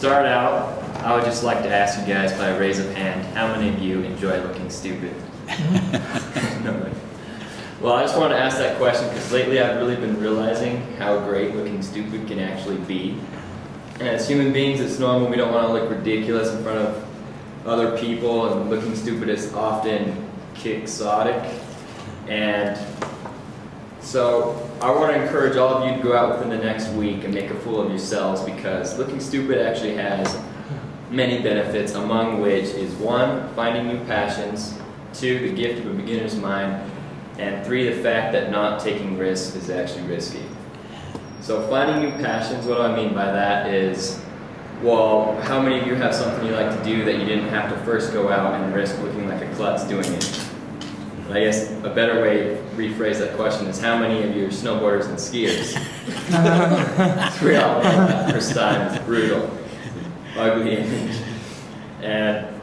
start out, I would just like to ask you guys by a raise of hand, how many of you enjoy looking stupid? Nobody. Well, I just wanted to ask that question because lately I've really been realizing how great looking stupid can actually be. And as human beings, it's normal. We don't want to look ridiculous in front of other people, and looking stupid is often quixotic. And so I want to encourage all of you to go out within the next week and make a fool of yourselves, because looking stupid actually has many benefits, among which is 1, finding new passions, 2, the gift of a beginner's mind, and 3, the fact that not taking risks is actually risky. So finding new passions, what do I mean by that is, well, how many of you have something you like to do that you didn't have to first go out and risk looking like a klutz doing it? And I guess a better way to rephrase that question is, how many of you are snowboarders and skiers? We all know that first time. It's brutal. Ugly image. And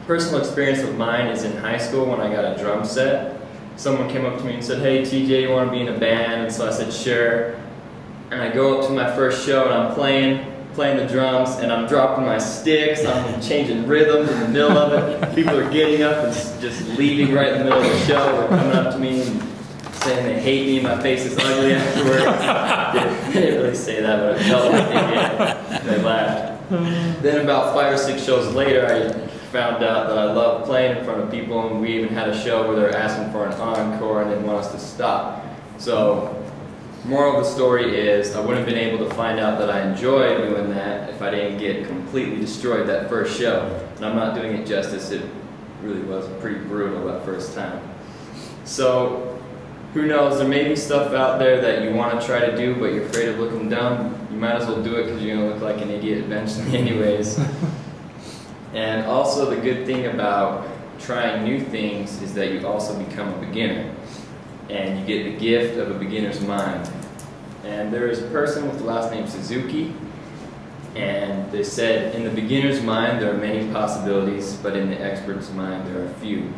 personal experience of mine is in high school when I got a drum set. Someone came up to me and said, "Hey TJ, you want to be in a band?" And so I said, "Sure." And I go up to my first show and I'm playing the drums, and I'm dropping my sticks, I'm changing rhythms in the middle of it. People are getting up and just leaving right in the middle of the show. They're coming up to me and saying they hate me, my face is ugly afterwards. They didn't really say that, but it felt like they did. They laughed. Then about 5 or 6 shows later, I found out that I love playing in front of people, and we even had a show where they were asking for an encore and didn't want us to stop. So, moral of the story is, I wouldn't have been able to find out that I enjoyed doing that if I didn't get completely destroyed that first show. And I'm not doing it justice, it really was pretty brutal that first time. So, who knows, there may be stuff out there that you want to try to do, but you're afraid of looking dumb. You might as well do it because you're going to look like an idiot eventually anyways. And also the good thing about trying new things is that you also become a beginner. And you get the gift of a beginner's mind. And there is a person with the last name Suzuki, and they said, in the beginner's mind there are many possibilities, but in the expert's mind there are few.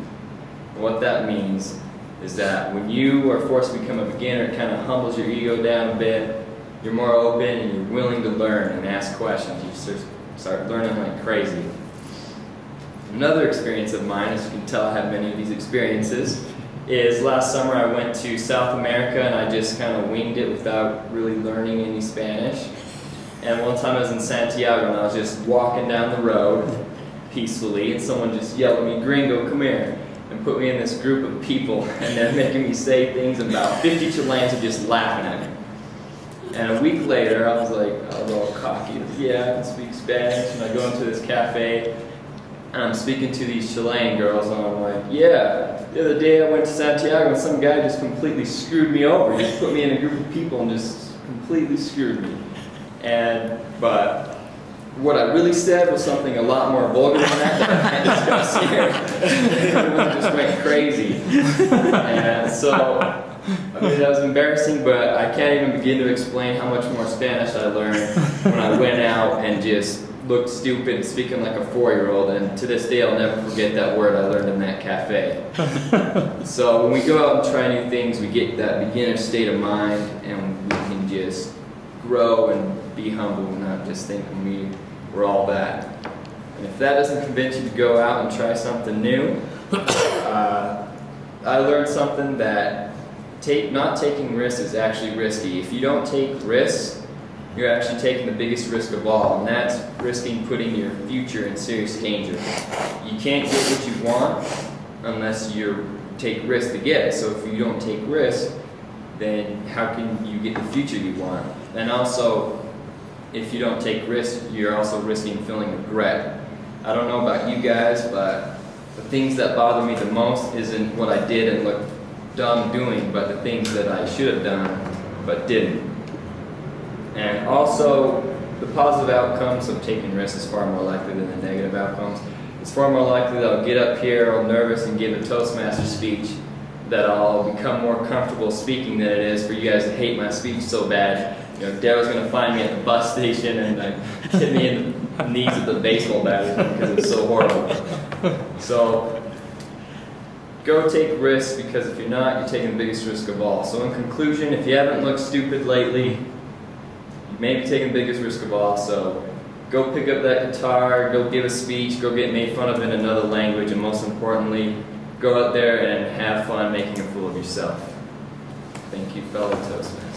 And what that means is that when you are forced to become a beginner, it kind of humbles your ego down a bit. You're more open and you're willing to learn and ask questions. You start learning like crazy. Another experience of mine, as you can tell I have many of these experiences, is last summer I went to South America and I just kind of winged it without really learning any Spanish. And one time I was in Santiago and I was just walking down the road peacefully, and someone just yelled at me, "Gringo, come here," and put me in this group of people, and then making me say things, and about 50 Chileans are just laughing at me. And a week later I was like, I was all cocky, "Yeah, I can speak Spanish," and I go into this cafe and I'm speaking to these Chilean girls, and I'm like, "Yeah, the other day I went to Santiago and some guy just completely screwed me over. He just put me in a group of people and just completely screwed me." But what I really said was something a lot more vulgar than that I can't discuss here. Everyone just went crazy. And so, I mean, that was embarrassing, but I can't even begin to explain how much more Spanish I learned when I went out and just looked stupid speaking like a 4-year-old, and to this day I'll never forget that word I learned in that cafe. So when we go out and try new things, we get that beginner state of mind, and we can just grow and be humble and not just think we're all that. And if that doesn't convince you to go out and try something new, I learned something that not taking risks is actually risky. If you don't take risks, you're actually taking the biggest risk of all, and that's risking putting your future in serious danger. You can't get what you want unless you take risks to get it. So if you don't take risks, then how can you get the future you want? And also, if you don't take risks, you're also risking feeling regret. I don't know about you guys, but the things that bother me the most isn't what I did and looked dumb doing, but the things that I should have done but didn't. And also, the positive outcomes of taking risks is far more likely than the negative outcomes. It's far more likely that I'll get up here all nervous and give a Toastmaster speech, that I'll become more comfortable speaking than it is for you guys to hate my speech so bad. You know, Daryl's going to find me at the bus station and hit me in the knees with the baseball bat because it's so horrible. So, go take risks, because if you're not, you're taking the biggest risk of all. So in conclusion, if you haven't looked stupid lately, you may be taking the biggest risk of all, so go pick up that guitar, go give a speech, go get made fun of in another language, and most importantly, go out there and have fun making a fool of yourself. Thank you, fellow Toastmasters.